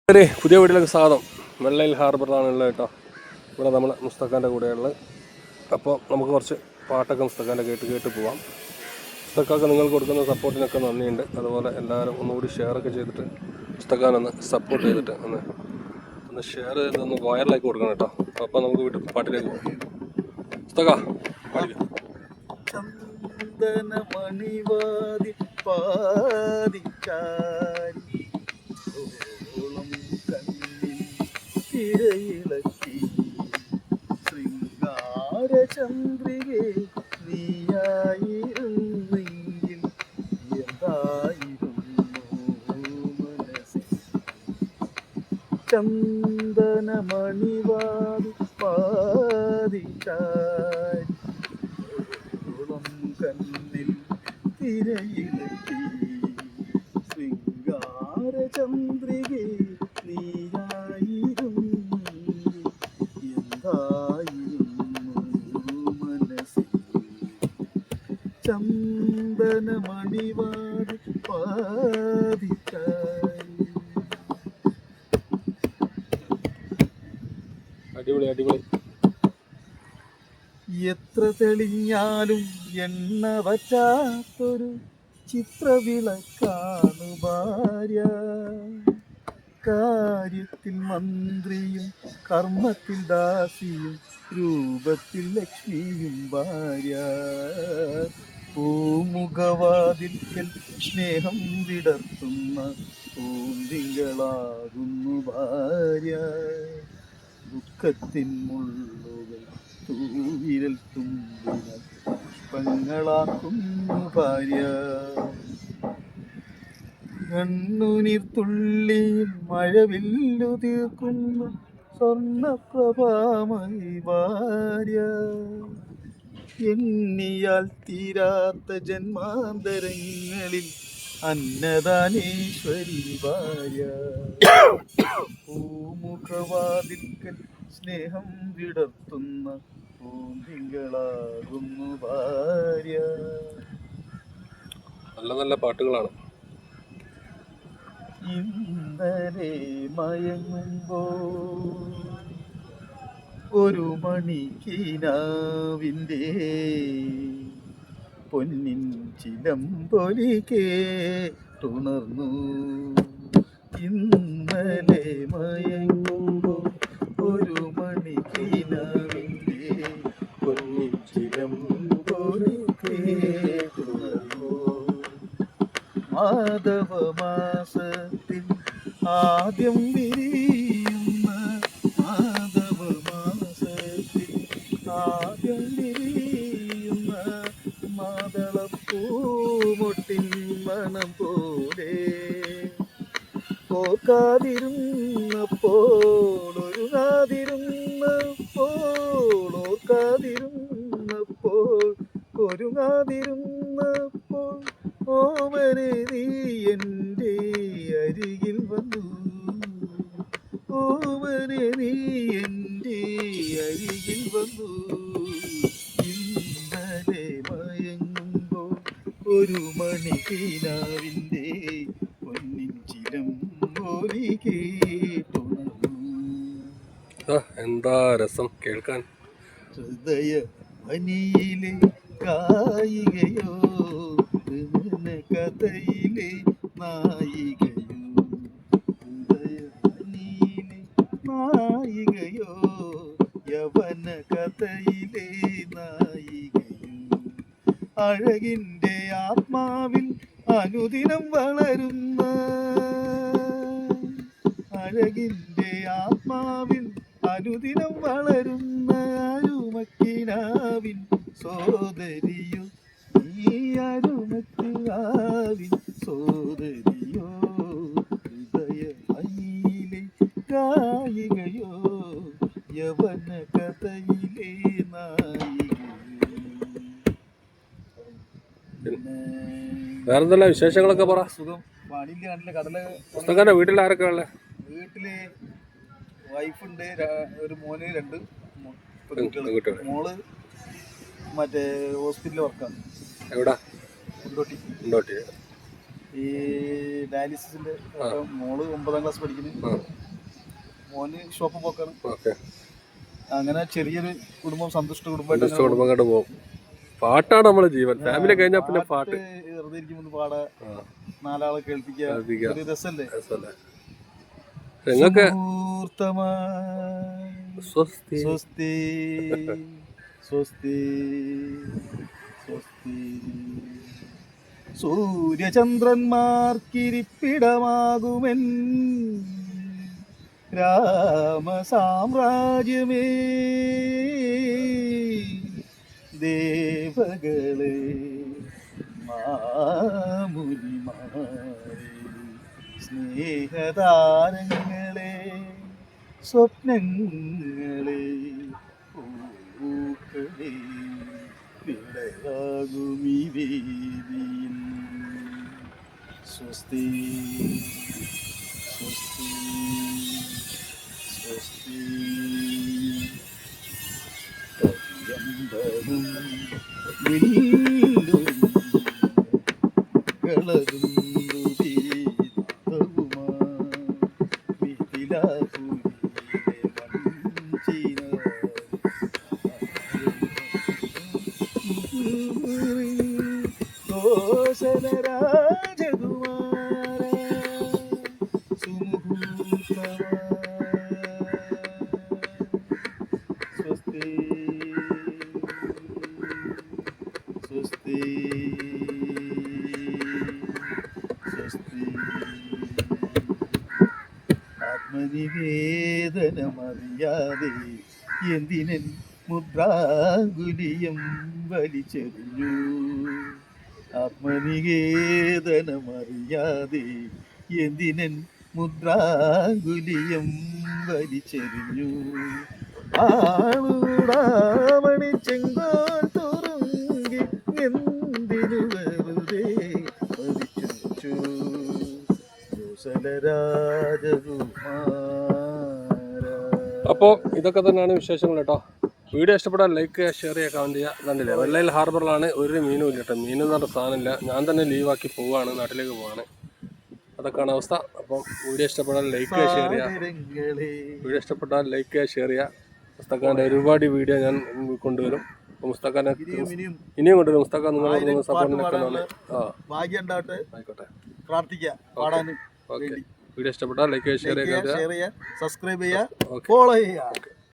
പുതിയ വീട്ടിലേക്ക് സ്വാഗതം. വെള്ളയിൽ ഹാർബറിലാണുള്ളത് കേട്ടോ. ഇവിടെ നമ്മൾ മുസ്തഖാൻ്റെ കൂടെയുള്ളത്. അപ്പോൾ നമുക്ക് കുറച്ച് പാട്ടൊക്കെ മുസ്തഖാൻ്റെ കേട്ട് പോവാം. മുസ്തഖാക്ക് നിങ്ങൾ കൊടുക്കുന്ന സപ്പോർട്ടിനൊക്കെ നന്ദിയുണ്ട്. അതുപോലെ എല്ലാവരും ഒന്നുകൂടി ഷെയറൊക്കെ ചെയ്തിട്ട് മുസ്തഖാനൊന്ന് സപ്പോർട്ട് ചെയ്തിട്ട് ഒന്ന് ഷെയർ ചെയ്തൊന്ന് വൈറലാക്കി കൊടുക്കണം കേട്ടോ. അപ്പോൾ നമുക്ക് വീട്ടിൽ പാട്ടിലേക്ക് പോകാം. മുസ്തഖ പാടിക്കാം. ചന്ദനമണിവാതി പാതിക്കാരി തിരയിളക്കി ശൃംഗാരചന്ദ്രികെ നീയായിരുന്നെങ്കിൽ എന്തായിരുന്നു മനസ്സിൽ. ചന്ദനമണിവാതി പാതിക്കാരി കണ്ണിൽ തിരയിളക്കി ശൃംഗാരചന്ദ്രികെ നീയായിരുന്നു എന്തായിരുന്നു മനസ്സിൽ. ചന്ദനമണിവാതി പാതിക്കാരി. അടിപൊളി അടിപൊളി. എത്ര തെളിഞ്ഞാലും എണ്ണ വറ്റാത്തൊരു ചിത്രവിളക്കാണ് ഭാര്യ. കാര്യത്തിൽ മന്ത്രിയും കർമ്മത്തിൽ ദാസിയും രൂപത്തിൽ ലക്ഷ്മിയും ഭാര്യ. പൂമുഖവാതിൽക്കൽ സ്നേഹം വിടർത്തുന്ന പൂന്തികളാകുന്നു ഭാര്യ. ദുഃഖത്തിൻ മുള്ളുകൾ തൂവിരൽ തുമ്പിനാൽ പുഷ്പങ്ങളാക്കുന്നു ഭാര്യ. കണ്ണുനീർ തുള്ളിയിൽ മഴവില്ലു തീർക്കുന്ന സ്വർണ്ണപ്രഭാമയി ഭാര്യ. എണ്ണിയാൽ തീരാത്ത ജന്മാന്തരങ്ങളിൽ അന്നദാനേശ്വരി ഭാര്യ. പൂമുഖവാതിൽക്കൽ സ്നേഹം വിടർത്തുന്ന പൂന്തികളാകുന്നു ഭാര്യ. നല്ല നല്ല പാട്ടുകളാണ്. ഇന്നലെ മയങ്ങുമ്പോ ഒരു മണിക്കിനാവിൻ്റെ പൊന്നിൻ ചിലമ്പൊലി കേട്ടുണർന്നു. ഇന്നലെ മയങ്ങുമ്പോ ഒരു മണിക്കിനാവിൻ്റെ പൊന്നിൻ ചിലമ്പൊലി കേട്ടുണർന്നു. മാധവമാസത്തിൽ ആദ്യം വിരിയുന്ന മാധവമാസത്തിൽ ആദ്യം വിരിയുന്ന മാതളപ്പൂമൊട്ടിൻ മണം പോലെ ഓർക്കാതിരുന്നപ്പോൾ ഒരുങ്ങാതിരുന്നപ്പോൾ ഓമനെ നീ എൻ്റെ അരികിൽ വന്നു. ഓമനെ നീ എൻ്റെ അരികിൽ വന്നു. ഇന്നലെ മയങ്ങുമ്പോൾ ഒരു മണിക്കിനാവിൻ്റെ പൊന്നിൻ ചിലമ്പൊലി കേട്ടുണർന്നു. എന്താ രസം കേൾക്കാൻ. ഹൃദയ വനിയിലെ കായികയോ കഥയിലെ നായികയോ. ഹൃദയവനിയിലെ നായികയോ യവന കഥയിലെ നായികയോ. അഴകിൻ്റെ ആത്മാവിൽ അനുദിനം വളരുന്ന അഴകിൻ്റെ ആത്മാവിൽ അനുദിനം വളരുന്ന അരുമക്കിനാവിൻ സോദരിയോ നീ. അരുമക്കിനാവിൻ സോദരിയോ. ഹൃദയ വനിയിലെ ഗായികയോ യവന കഥയിലെ നായികയോ. വേറെന്തെല്ലാം വിശേഷങ്ങളൊക്കെ പറ. സുഖം. വാണിയിലെ കണ്ടില്ല കടല. പുസ്തകന്റെ വീട്ടിൽ ആരൊക്കെ ഉള്ളത്? വീട്ടില് വൈഫുണ്ട്, ഒരു മോന്, 2 പെൺകുട്ടികൾ. മോള് മറ്റേ ഹോസ്പിറ്റലിൽ വർക്കാണ്. എവിടാ? കൊണ്ടോട്ടി. ഈ ഡയാലിസിസിന്റെ മോള് 9ാം ക്ലാസ് പഠിക്കുന്നു, മോന് ഷോപ്പ് പോക്കാണ്. ഓക്കെ. അങ്ങനെ ചെറിയൊരു കുടുംബം, സന്തുഷ്ട കുടുംബമായിട്ട് കുടുംബം പോകും. പാട്ടാണ് നമ്മളെ ജീവൻ. ഫാമിലി കഴിഞ്ഞാൽ പിന്നെ പാട്ട് വെറുതെ ഇരിക്കുമ്പോൾ പാടാ, 4 ആളെ കേൾപ്പിക്കുക, ഒരു രസല്ലേ. നിങ്ങൾക്ക് സ്വസ്തി സ്വസ്തി സ്വസ്തി സ്വസ്തി. സൂര്യചന്ദ്രന്മാർക്കിരിപ്പിടമാകുമെൻ രാമസാമ്രാജ്യമേ, ദേവകളെ മാമുനിമാരെ, സ്നേഹതാരങ്ങളെ, സ്വപ്നങ്ങളെ, പൂക്കളെ, വിളയാകുമീ വേദിയിൽ. സ്വസ്തി സ്വസ്തി സ്വസ്തി. പര്യന്തവും വില്ലും കളരുന്നു തീർത്ഥവുമാ, മിഥിലാപുരിയിലെ വഞ്ചിന കോസല രാജകുമാര സുമുഹൂർത്തമാ. സ്വസ്തി സ്വസ്തി സ്വസ്തി. ആത്മനിവേദനമറിയാതെ എന്തിനൻ മുദ്രാങ്കുലിയം വലിച്ചെറിഞ്ഞു, ആത്മനിവേദനമറിയാതെ എന്തിനൻ മുദ്രാങ്കുലിയം വലിച്ചെറിഞ്ഞു. ആളൂടാമണി ചെങ്കോൽ തുറുങ്കി എന്തിനു വെറുതെ മരിച്ചു രാജകുമാര. അപ്പോൾ ഇതൊക്കെ തന്നെയാണ് വിശേഷങ്ങൾ കേട്ടോ. വീഡിയോ ഇഷ്ടപ്പെട്ടാൽ ലൈക്ക് ചെയ്യുക, ഷെയർ ചെയ്യുക, കമൻറ്റ് ചെയ്യുക. കണ്ടില്ലേ, വെള്ളയിൽ ഹാർബറിലാണ് ഒരു മീനും ഇല്ല കേട്ടോ. മീൻ എന്ന് പറഞ്ഞ സാധനമില്ല. ഞാൻ തന്നെ ലീവാക്കി പോവുകയാണ്, നാട്ടിലേക്ക് പോവാണ്. അതൊക്കെയാണ് അവസ്ഥ. അപ്പം വീഡിയോ ഇഷ്ടപ്പെട്ടാൽ ലൈക്ക് ചെയ്യുക, ഷെയർ ചെയ്യുക. വീഡിയോ ഇഷ്ടപ്പെട്ടാൽ ലൈക്ക് ചെയ്യുക, ഷെയർ ചെയ്യുക. മുസ്തഖാൻ്റെ ഒരുപാട് വീഡിയോ ഞാൻ കൊണ്ടുവരും. മുസ്തഖാനെ ഇനിയും കൊണ്ടുവരും. മുസ്തഖ നിങ്ങൾ സപ്പോർട്ടിനൊക്കെ ഭാഗ്യം ഉണ്ടാവട്ടെ, ആയിക്കോട്ടെ, പ്രാർത്ഥിക്കുക പാടാനും. ഓക്കെ. വീഡിയോ ഇഷ്ടപ്പെട്ടാൽ ലൈക്ക് ചെയ്യുക, ഷെയർ ചെയ്യുക, സബ്സ്ക്രൈബ് ചെയ്യുക, ഫോളോ ചെയ്യുക.